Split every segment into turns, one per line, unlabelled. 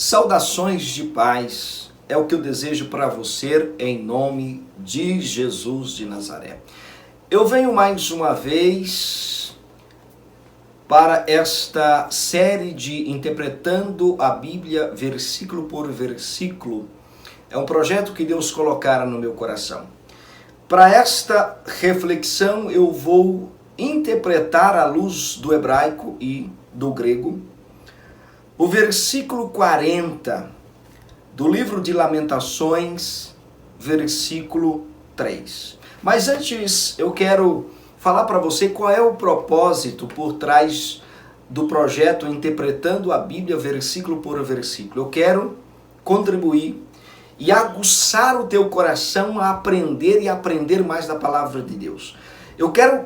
Saudações de paz, é o que eu desejo para você em nome de Jesus de Nazaré. Eu venho mais uma vez para esta série de Interpretando a Bíblia versículo por versículo. É um projeto que Deus colocara no meu coração. Para esta reflexão eu vou interpretar à luz do hebraico e do grego o versículo 40 do livro de Lamentações, versículo 3. Mas antes eu quero falar para você qual é o propósito por trás do projeto Interpretando a Bíblia versículo por versículo. Eu quero contribuir e aguçar o teu coração a aprender e aprender mais da palavra de Deus. Eu quero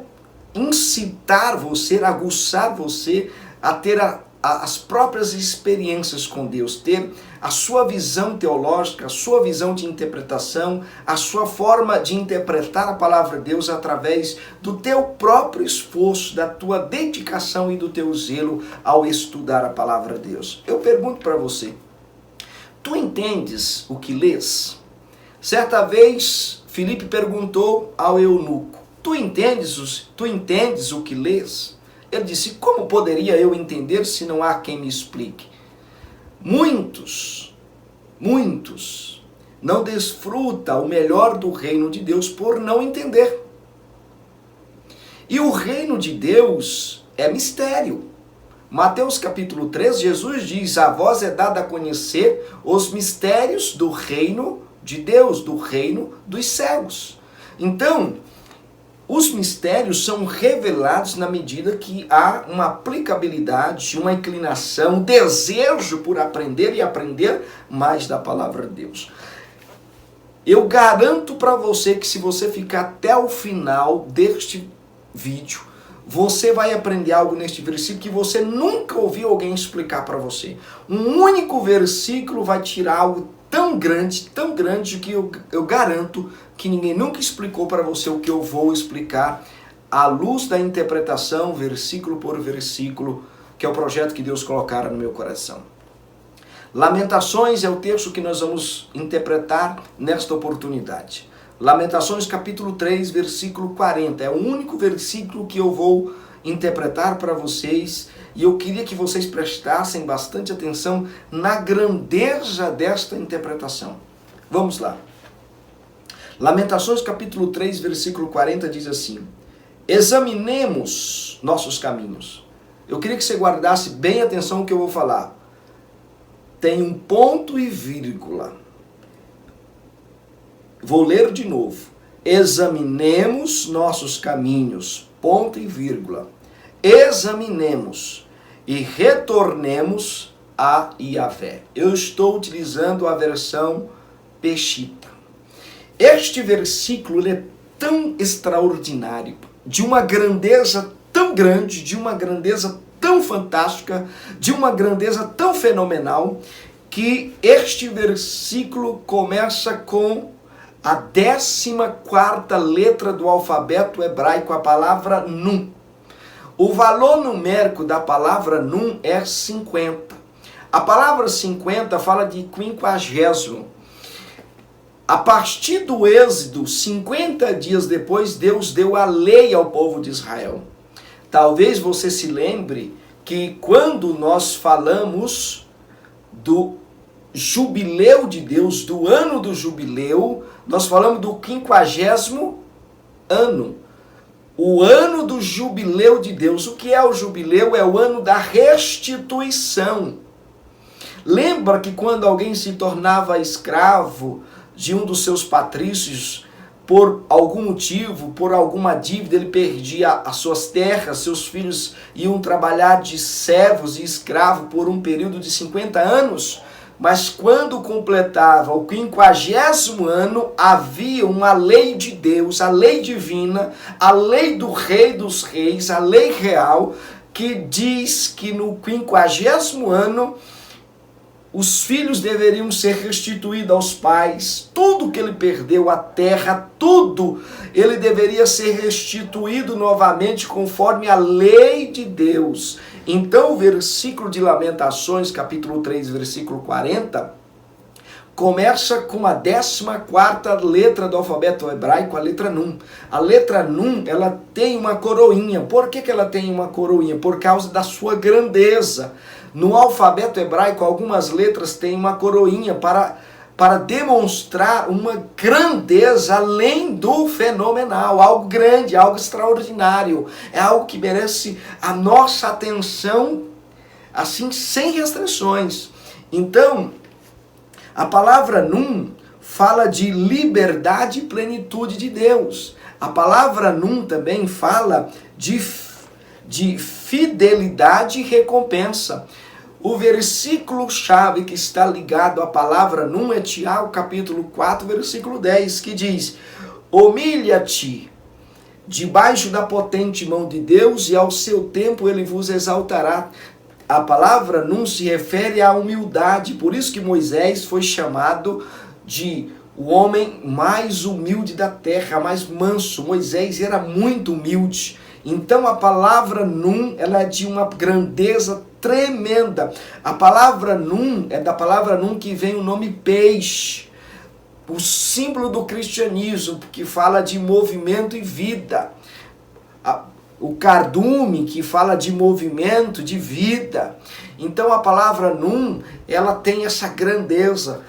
incitar você, aguçar você a ter as próprias experiências com Deus, ter a sua visão teológica, a sua visão de interpretação, a sua forma de interpretar a palavra de Deus através do teu próprio esforço, da tua dedicação e do teu zelo ao estudar a palavra de Deus. Eu pergunto para você, tu entendes o que lês? Certa vez, Filipe perguntou ao eunuco, tu entendes o que lês? Ele disse, como poderia eu entender se não há quem me explique? Muitos não desfrutam o melhor do reino de Deus por não entender. E o reino de Deus é mistério. Mateus capítulo 3, Jesus diz, a vós é dado a conhecer os mistérios do reino de Deus, do reino dos céus. Então, os mistérios são revelados na medida que há uma aplicabilidade, uma inclinação, um desejo por aprender e aprender mais da palavra de Deus. Eu garanto para você que se você ficar até o final deste vídeo, você vai aprender algo neste versículo que você nunca ouviu alguém explicar para você. Um único versículo vai tirar algo tão grande que eu garanto que ninguém nunca explicou para você o que eu vou explicar à luz da interpretação, versículo por versículo, que é o projeto que Deus colocara no meu coração. Lamentações é o texto que nós vamos interpretar nesta oportunidade. Lamentações capítulo 3, versículo 40. É o único versículo que eu vou interpretar para vocês e eu queria que vocês prestassem bastante atenção na grandeza desta interpretação. Vamos lá. Lamentações capítulo 3, versículo 40 diz assim, examinemos nossos caminhos. Eu queria que você guardasse bem atenção no que eu vou falar. Tem um ponto e vírgula. Vou ler de novo. Examinemos nossos caminhos, ponto e vírgula. Examinemos e retornemos a Yahvé. Eu estou utilizando a versão Peshitta. Este versículo é tão extraordinário, de uma grandeza tão grande, de uma grandeza tão fantástica, de uma grandeza tão fenomenal, que este versículo começa com a 14ª letra do alfabeto hebraico, a palavra Nun. O valor numérico da palavra Nun é 50. A palavra 50 fala de 50. A partir do Êxodo, 50 dias depois, Deus deu a lei ao povo de Israel. Talvez você se lembre que quando nós falamos do jubileu de Deus, do ano do jubileu, nós falamos do 50º ano. O ano do jubileu de Deus. O que é o jubileu? É o ano da restituição. Lembra que quando alguém se tornava escravo de um dos seus patrícios, por algum motivo, por alguma dívida, ele perdia as suas terras, seus filhos iam trabalhar de servos e escravos por um período de 50 anos? Mas quando completava o 50º ano, havia uma lei de Deus, a lei divina, a lei do Rei dos Reis, a lei real, que diz que no 50º ano, os filhos deveriam ser restituídos aos pais, tudo que ele perdeu, a terra, tudo, ele deveria ser restituído novamente conforme a lei de Deus. Então o versículo de Lamentações, capítulo 3, versículo 40, começa com a 14ª letra do alfabeto hebraico, a letra Nun. A letra Nun, ela tem uma coroinha. Por que ela tem uma coroinha? Por causa da sua grandeza. No alfabeto hebraico, algumas letras têm uma coroinha para demonstrar uma grandeza além do fenomenal, algo grande, algo extraordinário. É algo que merece a nossa atenção, assim, sem restrições. Então, a palavra Nun fala de liberdade e plenitude de Deus. A palavra Nun também fala de fidelidade e recompensa. O versículo-chave que está ligado à palavra Nun é Tiago, capítulo 4, versículo 10, que diz: humilha-te debaixo da potente mão de Deus e ao seu tempo ele vos exaltará. A palavra Nun se refere à humildade, por isso que Moisés foi chamado de o homem mais humilde da terra, mais manso. Moisés era muito humilde. Então a palavra Nun, ela é de uma grandeza tremenda. A palavra Nun é da palavra Nun que vem o nome peixe, o símbolo do cristianismo, que fala de movimento e vida. O cardume, que fala de movimento, de vida. Então a palavra Nun, ela tem essa grandeza.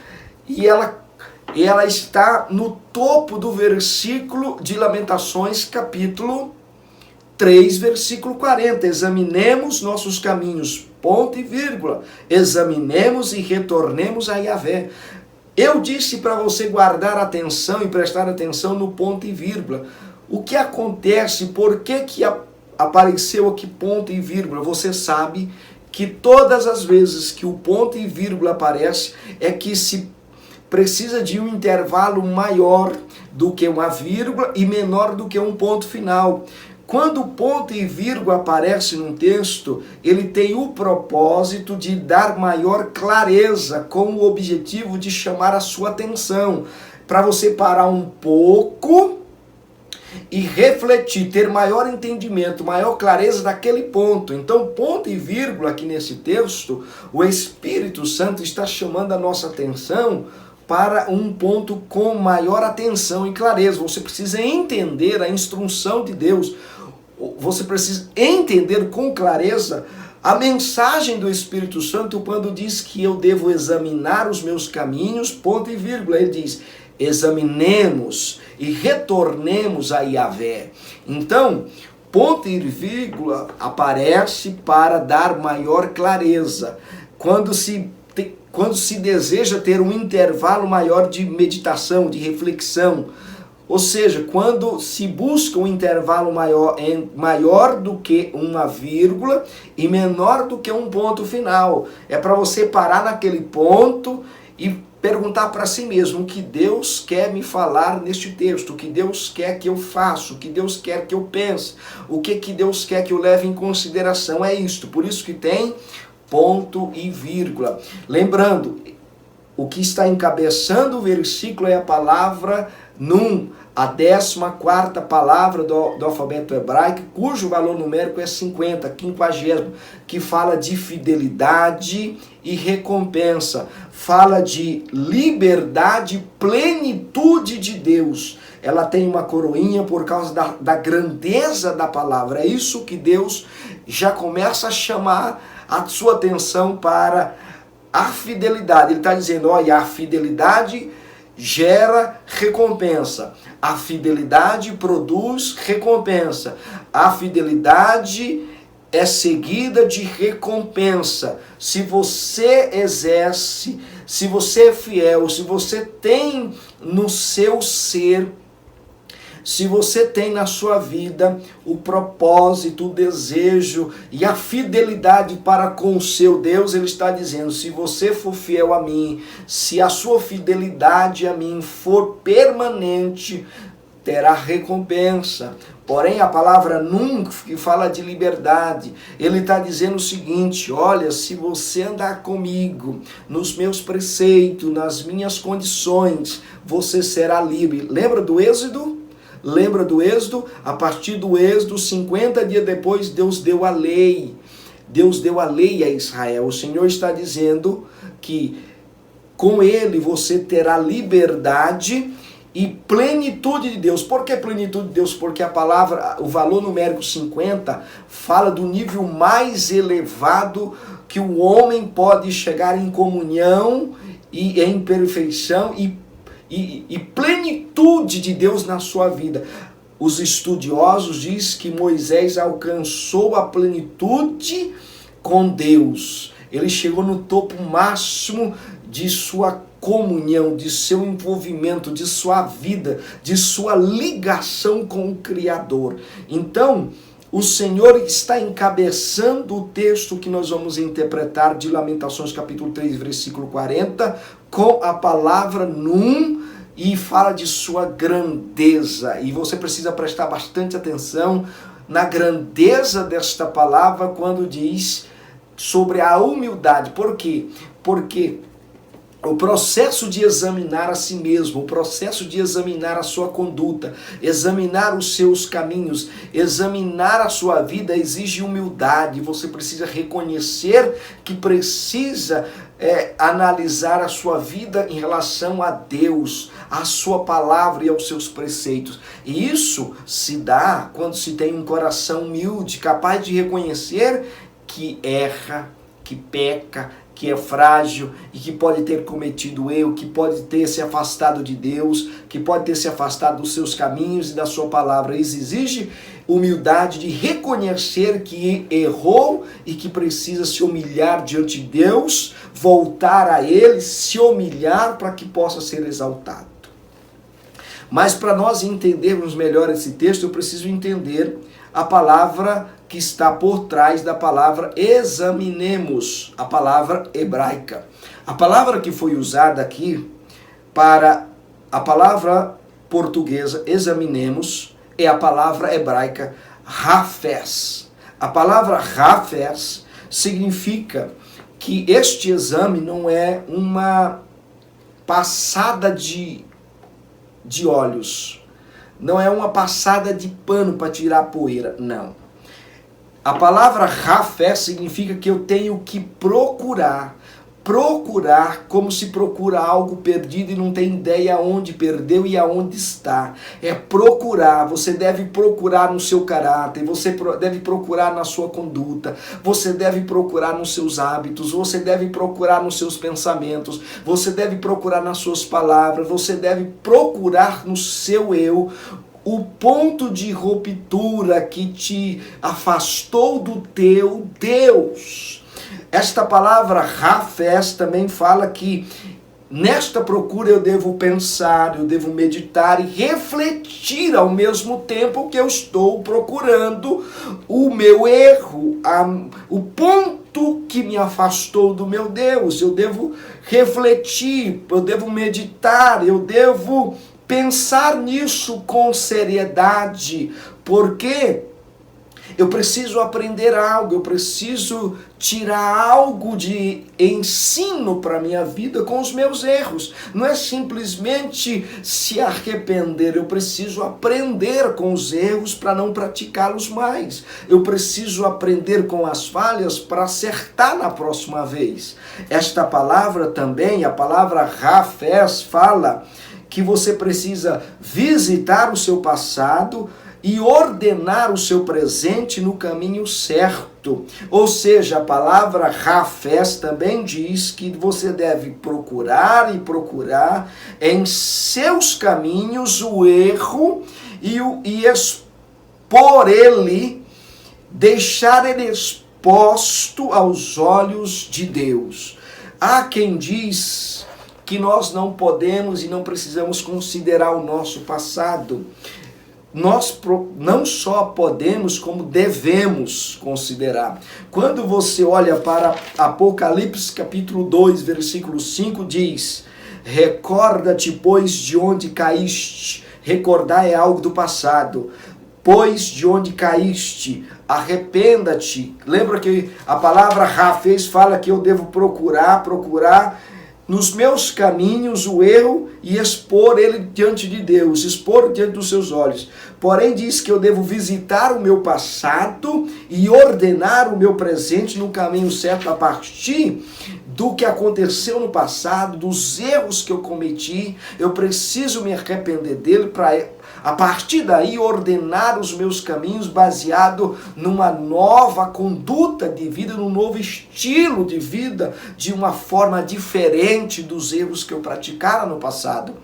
E ela está no topo do versículo de Lamentações, capítulo 3, versículo 40. Examinemos nossos caminhos, ponto e vírgula. Examinemos e retornemos a Yahvé. Eu disse para você guardar atenção e prestar atenção no ponto e vírgula. O que acontece? Por que apareceu aqui ponto e vírgula? Você sabe que todas as vezes que o ponto e vírgula aparece é que se precisa de um intervalo maior do que uma vírgula e menor do que um ponto final. Quando o ponto e vírgula aparece num texto, ele tem o propósito de dar maior clareza, com o objetivo de chamar a sua atenção, para você parar um pouco e refletir, ter maior entendimento, maior clareza daquele ponto. Então, ponto e vírgula aqui nesse texto, o Espírito Santo está chamando a nossa atenção para um ponto com maior atenção e clareza. Você precisa entender a instrução de Deus. Você precisa entender com clareza a mensagem do Espírito Santo quando diz que eu devo examinar os meus caminhos, ponto e vírgula. Ele diz: examinemos e retornemos a Yahvé. Então, ponto e vírgula aparece para dar maior clareza. Quando se deseja ter um intervalo maior de meditação, de reflexão, ou seja, quando se busca um intervalo maior do que uma vírgula e menor do que um ponto final. É para você parar naquele ponto e perguntar para si mesmo o que Deus quer me falar neste texto, o que Deus quer que eu faça, o que Deus quer que eu pense, o que Deus quer que eu leve em consideração. É isto, por isso que tem ponto e vírgula. Lembrando, o que está encabeçando o versículo é a palavra Nun, a 14ª palavra do alfabeto hebraico, cujo valor numérico é 50, 50, que fala de fidelidade e recompensa, fala de liberdade e plenitude de Deus. Ela tem uma coroinha por causa da grandeza da palavra. É isso que Deus já começa a chamar a sua atenção para a fidelidade. Ele está dizendo, olha, a fidelidade gera recompensa. A fidelidade produz recompensa. A fidelidade é seguida de recompensa. Se você exerce, se você é fiel, se você tem no seu ser, se você tem na sua vida o propósito, o desejo e a fidelidade para com o seu Deus, ele está dizendo, se você for fiel a mim, se a sua fidelidade a mim for permanente, terá recompensa. Porém, a palavra Nun, que fala de liberdade, ele está dizendo o seguinte, olha, se você andar comigo, nos meus preceitos, nas minhas condições, você será livre. Lembra do Êxodo? Lembra do Êxodo? A partir do Êxodo, 50 dias depois, Deus deu a lei. Deus deu a lei a Israel. O Senhor está dizendo que com ele você terá liberdade e plenitude de Deus. Por que plenitude de Deus? Porque a palavra, o valor numérico 50, fala do nível mais elevado que o homem pode chegar em comunhão e em perfeição e plenitude de Deus na sua vida. Os estudiosos dizem que Moisés alcançou a plenitude com Deus. Ele chegou no topo máximo de sua comunhão, de seu envolvimento, de sua vida, de sua ligação com o Criador. Então, o Senhor está encabeçando o texto que nós vamos interpretar de Lamentações capítulo 3, versículo 40, com a palavra num, e fala de sua grandeza. E você precisa prestar bastante atenção na grandeza desta palavra quando diz sobre a humildade. Por quê? Porque o processo de examinar a si mesmo, o processo de examinar a sua conduta, examinar os seus caminhos, examinar a sua vida exige humildade. Você precisa reconhecer que precisa analisar a sua vida em relação a Deus, a sua palavra e aos seus preceitos. E isso se dá quando se tem um coração humilde, capaz de reconhecer que erra, que peca, que é frágil e que pode ter cometido erro, que pode ter se afastado de Deus, que pode ter se afastado dos seus caminhos e da sua palavra. Isso exige humildade de reconhecer que errou e que precisa se humilhar diante de Deus, voltar a Ele, se humilhar para que possa ser exaltado. Mas para nós entendermos melhor esse texto, eu preciso entender a palavra que está por trás da palavra examinemos, a palavra hebraica. A palavra que foi usada aqui para a palavra portuguesa examinemos é a palavra hebraica rafés. A palavra rafés significa que este exame não é uma passada de olhos, não é uma passada de pano para tirar a poeira, não. A palavra rafé significa que eu tenho que procurar como se procura algo perdido e não tem ideia aonde perdeu e aonde está. É procurar, você deve procurar no seu caráter, você deve procurar na sua conduta, você deve procurar nos seus hábitos, você deve procurar nos seus pensamentos, você deve procurar nas suas palavras, você deve procurar no seu eu, o ponto de ruptura que te afastou do teu Deus. Esta palavra rafés também fala que nesta procura eu devo pensar, eu devo meditar e refletir ao mesmo tempo que eu estou procurando o meu erro, o ponto que me afastou do meu Deus. Eu devo refletir, eu devo meditar, eu devo pensar nisso com seriedade, porque eu preciso aprender algo, eu preciso tirar algo de ensino para a minha vida com os meus erros. Não é simplesmente se arrepender, eu preciso aprender com os erros para não praticá-los mais. Eu preciso aprender com as falhas para acertar na próxima vez. Esta palavra também, a palavra rafés, fala que você precisa visitar o seu passado e ordenar o seu presente no caminho certo. Ou seja, a palavra rafés também diz que você deve procurar em seus caminhos o erro e expor ele, deixar ele exposto aos olhos de Deus. Há quem diz que nós não podemos e não precisamos considerar o nosso passado. Nós não só podemos, como devemos considerar. Quando você olha para Apocalipse capítulo 2, versículo 5, diz: recorda-te, pois, de onde caíste. Recordar é algo do passado. Pois de onde caíste, arrependa-te. Lembra que a palavra rafés fala que eu devo procurar nos meus caminhos o erro e expor ele diante de Deus, expor diante dos seus olhos. Porém diz que eu devo visitar o meu passado e ordenar o meu presente no caminho certo a partir do que aconteceu no passado, dos erros que eu cometi. Eu preciso me arrepender dele para, a partir daí, ordenar os meus caminhos baseado numa nova conduta de vida, num novo estilo de vida, de uma forma diferente dos erros que eu praticara no passado.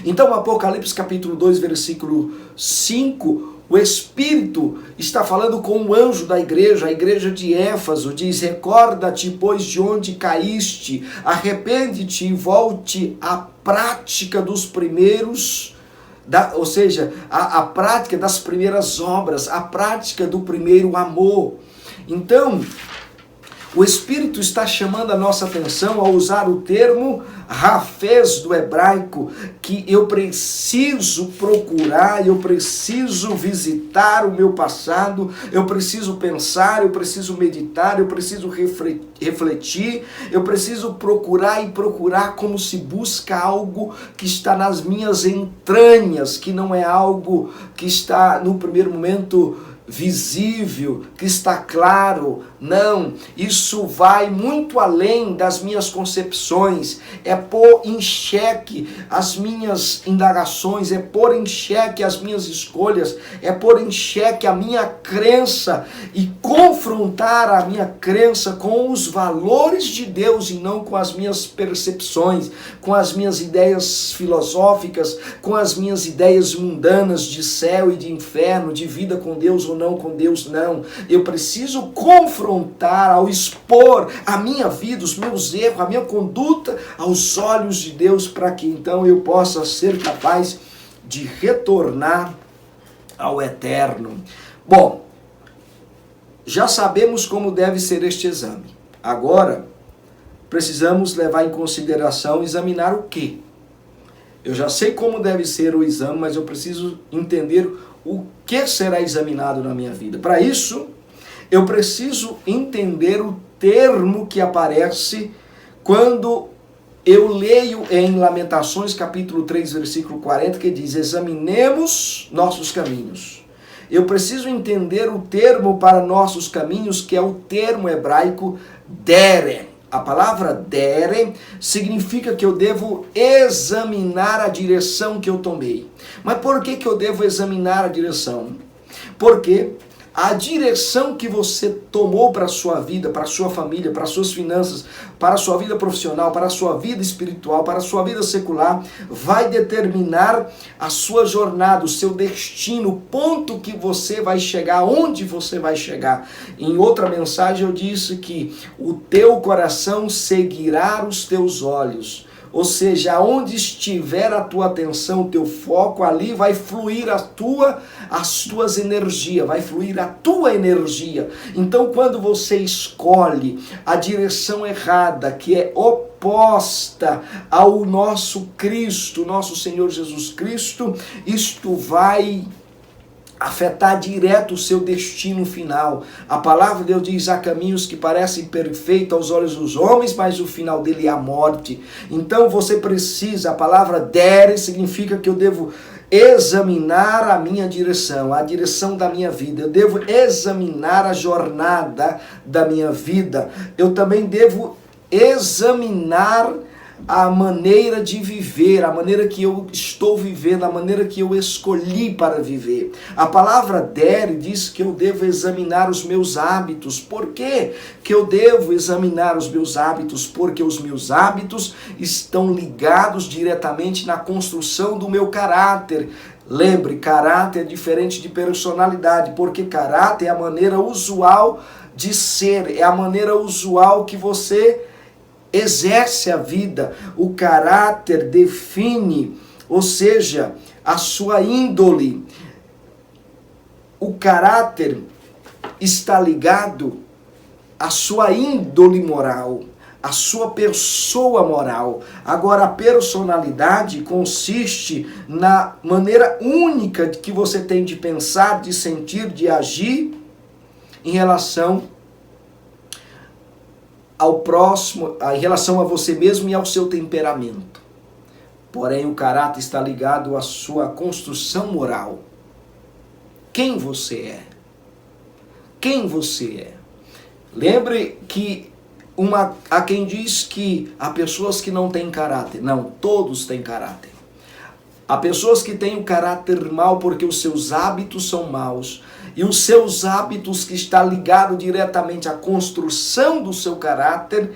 Então, Apocalipse capítulo 2, versículo 5, o Espírito está falando com o anjo da igreja, a igreja de Éfeso, diz: recorda-te, pois, de onde caíste, arrepende-te e volte à prática dos primeiros, ou seja, a prática das primeiras obras, a prática do primeiro amor. Então, o Espírito está chamando a nossa atenção ao usar o termo rafez do hebraico, que eu preciso procurar, eu preciso visitar o meu passado, eu preciso pensar, eu preciso meditar, eu preciso refletir, eu preciso procurar e procurar como se busca algo que está nas minhas entranhas, que não é algo que está no primeiro momento visível, que está claro. Não, isso vai muito além das minhas concepções, é pôr em xeque as minhas indagações, é pôr em xeque as minhas escolhas, é pôr em xeque a minha crença e confrontar a minha crença com os valores de Deus e não com as minhas percepções, com as minhas ideias filosóficas, com as minhas ideias mundanas de céu e de inferno, de vida com Deus ou não com Deus. Não, eu preciso confrontar, ao expor a minha vida, os meus erros, a minha conduta aos olhos de Deus, para que então eu possa ser capaz de retornar ao eterno. Bom, já sabemos como deve ser este exame. Agora, precisamos levar em consideração examinar o quê? Eu já sei como deve ser o exame, mas eu preciso entender o que será examinado na minha vida. Para isso, eu preciso entender o termo que aparece quando eu leio em Lamentações capítulo 3, versículo 40, que diz: examinemos nossos caminhos. Eu preciso entender o termo para nossos caminhos, que é o termo hebraico dere. A palavra dere significa que eu devo examinar a direção que eu tomei. Mas por que eu devo examinar a direção? Porque a direção que você tomou para a sua vida, para a sua família, para as suas finanças, para a sua vida profissional, para a sua vida espiritual, para a sua vida secular, vai determinar a sua jornada, o seu destino, o ponto que você vai chegar, onde você vai chegar. Em outra mensagem eu disse que o teu coração seguirá os teus olhos. Ou seja, aonde estiver a tua atenção, o teu foco, ali vai fluir as tuas energias, vai fluir a tua energia. Então, quando você escolhe a direção errada, que é oposta ao nosso Cristo, nosso Senhor Jesus Cristo, isto vai afetar direto o seu destino final. A palavra de Deus diz: há caminhos que parecem perfeitos aos olhos dos homens, mas o final dele é a morte. Então você precisa, a palavra dere significa que eu devo examinar a minha direção, a direção da minha vida. Eu devo examinar a jornada da minha vida. Eu também devo examinar a maneira de viver, a maneira que eu estou vivendo, a maneira que eu escolhi para viver. A palavra dere diz que eu devo examinar os meus hábitos. Por quê que eu devo examinar os meus hábitos? Porque os meus hábitos estão ligados diretamente na construção do meu caráter. Lembre, caráter é diferente de personalidade, porque caráter é a maneira usual de ser, é a maneira usual que você exerce a vida. O caráter define, ou seja, a sua índole. O caráter está ligado à sua índole moral, à sua pessoa moral. Agora, a personalidade consiste na maneira única que você tem de pensar, de sentir, de agir em relação ao próximo, em relação a você mesmo e ao seu temperamento. Porém, o caráter está ligado à sua construção moral. Quem você é? Quem você é? Lembre que há quem diz que há pessoas que não têm caráter. Não, todos têm caráter. Há pessoas que têm o caráter mau porque os seus hábitos são maus. E os seus hábitos, que está ligado diretamente à construção do seu caráter,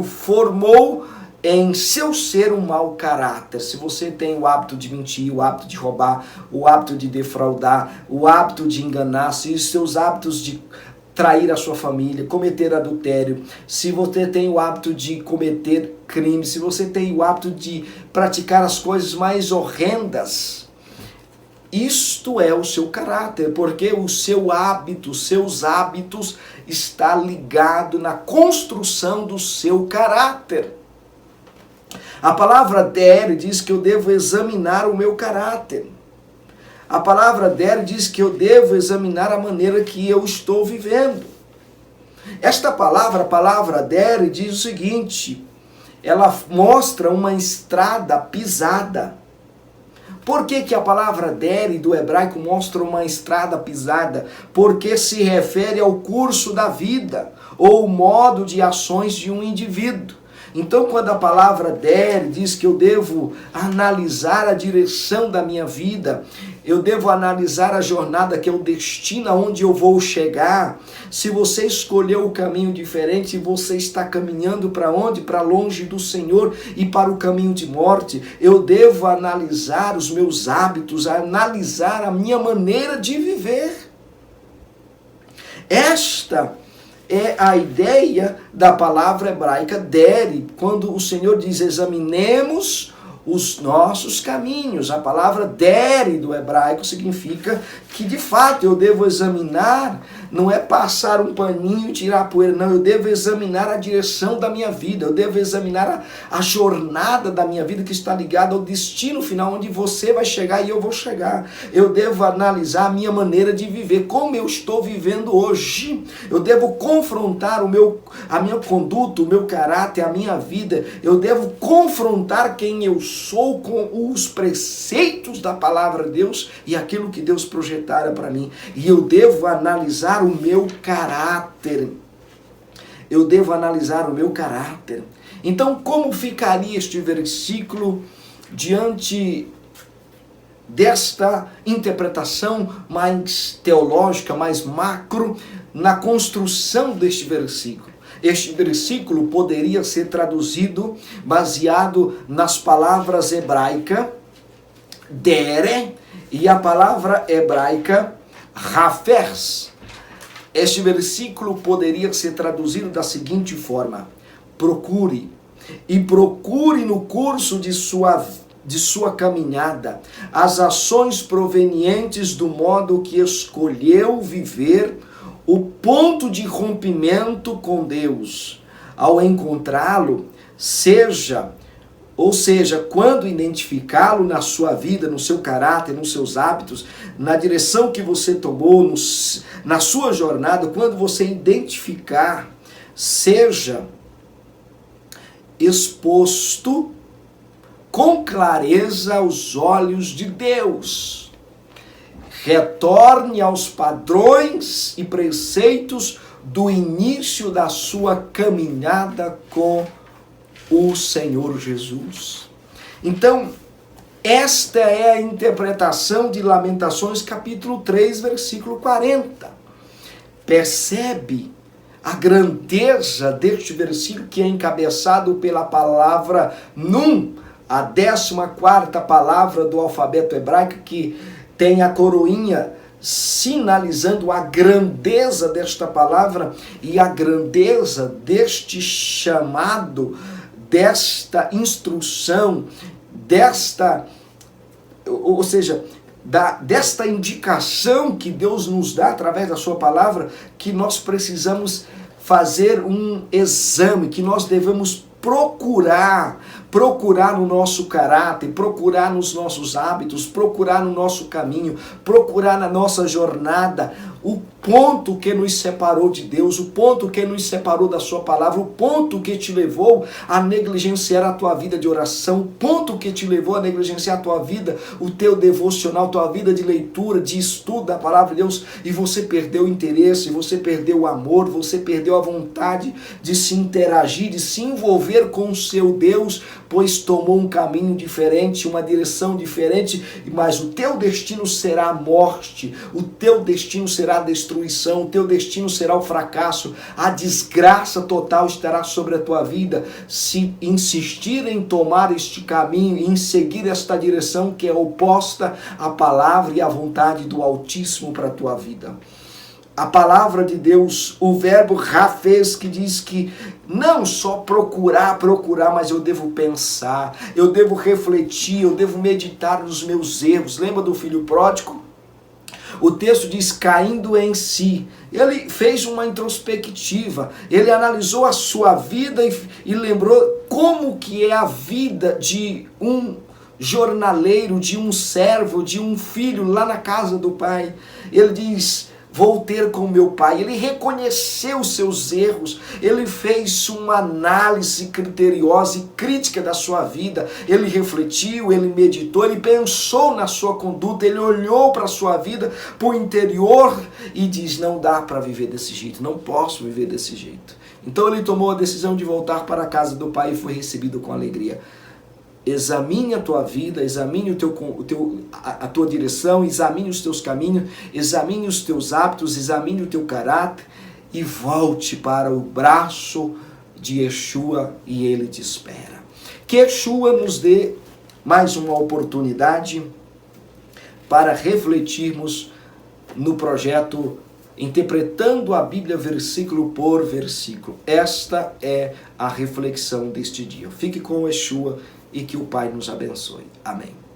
formou em seu ser um mau caráter. Se você tem o hábito de mentir, o hábito de roubar, o hábito de defraudar, o hábito de enganar, se os seus hábitos de trair a sua família, cometer adultério, se você tem o hábito de cometer crime, se você tem o hábito de praticar as coisas mais horrendas, isto é o seu caráter, porque o seu hábito, seus hábitos está ligado na construção do seu caráter. A palavra der diz que eu devo examinar o meu caráter. A palavra der diz que eu devo examinar a maneira que eu estou vivendo. Esta palavra, a palavra der, diz o seguinte: ela mostra uma estrada pisada. Por que a palavra der do hebraico mostra uma estrada pisada? Porque se refere ao curso da vida ou modo de ações de um indivíduo. Então, quando a palavra der diz que eu devo analisar a direção da minha vida, eu devo analisar a jornada, que é o destino aonde eu vou chegar. Se você escolheu o caminho diferente, você está caminhando para onde? Para longe do Senhor e para o caminho de morte. Eu devo analisar os meus hábitos, analisar a minha maneira de viver. Esta é a ideia da palavra hebraica der, quando o Senhor diz examinemos os nossos caminhos. A palavra der do hebraico significa que de fato eu devo examinar, não é passar um paninho e tirar a poeira, não, eu devo examinar a direção da minha vida, eu devo examinar a jornada da minha vida que está ligada ao destino final, onde você vai chegar e eu vou chegar. Eu devo analisar a minha maneira de viver, como eu estou vivendo hoje. Eu devo confrontar a minha conduta, o meu caráter, a minha vida. Eu devo confrontar quem eu sou com os preceitos da palavra de Deus e aquilo que Deus projetara para mim. E eu devo analisar o meu caráter. Eu devo analisar o meu caráter. Então, como ficaria este versículo diante desta interpretação mais teológica, mais macro, na construção deste versículo? Este versículo poderia ser traduzido baseado nas palavras hebraicas dere e a palavra hebraica rafers. Este versículo poderia ser traduzido da seguinte forma: procure no curso de sua caminhada as ações provenientes do modo que escolheu viver, o ponto de rompimento com Deus. Ao encontrá-lo, quando identificá-lo na sua vida, no seu caráter, nos seus hábitos, na direção que você tomou, na sua jornada, quando você identificar, seja exposto com clareza aos olhos de Deus. Retorne aos padrões e preceitos do início da sua caminhada com o Senhor Jesus. Então, esta é a interpretação de Lamentações capítulo 3, versículo 40. Percebe a grandeza deste versículo, que é encabeçado pela palavra Nun, a 14ª palavra do alfabeto hebraico, que tem a coroinha sinalizando a grandeza desta palavra e a grandeza deste chamado, desta instrução, desta indicação que Deus nos dá através da sua palavra, que nós precisamos fazer um exame, que nós devemos procurar no nosso caráter, procurar nos nossos hábitos, procurar no nosso caminho, procurar na nossa jornada o ponto que nos separou de Deus, o ponto que nos separou da sua palavra, o ponto que te levou a negligenciar a tua vida de oração, o ponto que te levou a negligenciar a tua vida, o teu devocional, tua vida de leitura, de estudo da palavra de Deus, e você perdeu o interesse, você perdeu o amor, você perdeu a vontade de se interagir, de se envolver com o seu Deus, pois tomou um caminho diferente, uma direção diferente, mas o teu destino será a morte, o teu destino será a destruição, o teu destino será o fracasso, a desgraça total estará sobre a tua vida se insistir em tomar este caminho, em seguir esta direção que é oposta à palavra e à vontade do Altíssimo para a tua vida. A palavra de Deus, o verbo rafez, que diz que não só procurar, mas eu devo pensar, eu devo refletir, eu devo meditar nos meus erros. Lembra do filho pródigo? O texto diz, caindo em si. Ele fez uma introspectiva, ele analisou a sua vida e lembrou como que é a vida de um jornaleiro, de um servo, de um filho lá na casa do pai. Ele diz, vou ter com meu pai. Ele reconheceu os seus erros, ele fez uma análise criteriosa e crítica da sua vida, ele refletiu, ele meditou, ele pensou na sua conduta, ele olhou para a sua vida, para o interior e diz, não dá para viver desse jeito, não posso viver desse jeito. Então ele tomou a decisão de voltar para a casa do pai e foi recebido com alegria. Examine a tua vida, examine a tua direção, examine os teus caminhos, examine os teus hábitos, examine o teu caráter e volte para o braço de Yeshua e ele te espera. Que Yeshua nos dê mais uma oportunidade para refletirmos no projeto Interpretando a Bíblia versículo por versículo. Esta é a reflexão deste dia. Fique com Yeshua e que o Pai nos abençoe. Amém.